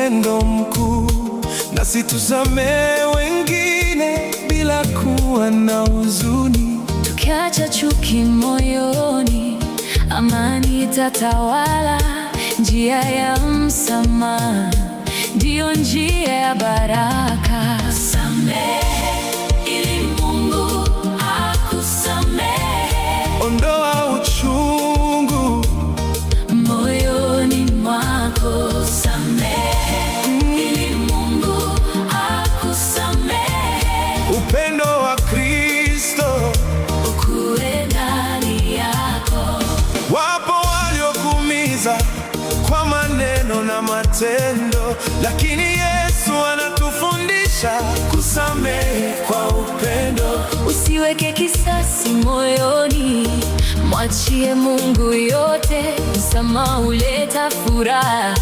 upendo mkuu, nasi tusamehe wengine bila kuwa na huzuni. Tukiacha chuki moyoni, amani itatawala. Njia ya msamaha ndiyo njia ya baraka. Samehe ili Mungu akusamehe. Ondoa uchungu moyoni mwako. Samehe ili Mungu akusamehe. upendo wa Kristo ukue ndani yako. Wapo waliokuumiza kwa maneno na matendo, lakini Yesu anatufundisha kusamehe kwa upendo. Usiweke kisasi moyoni, mwachie Mungu yote. Msamaha huleta furaha.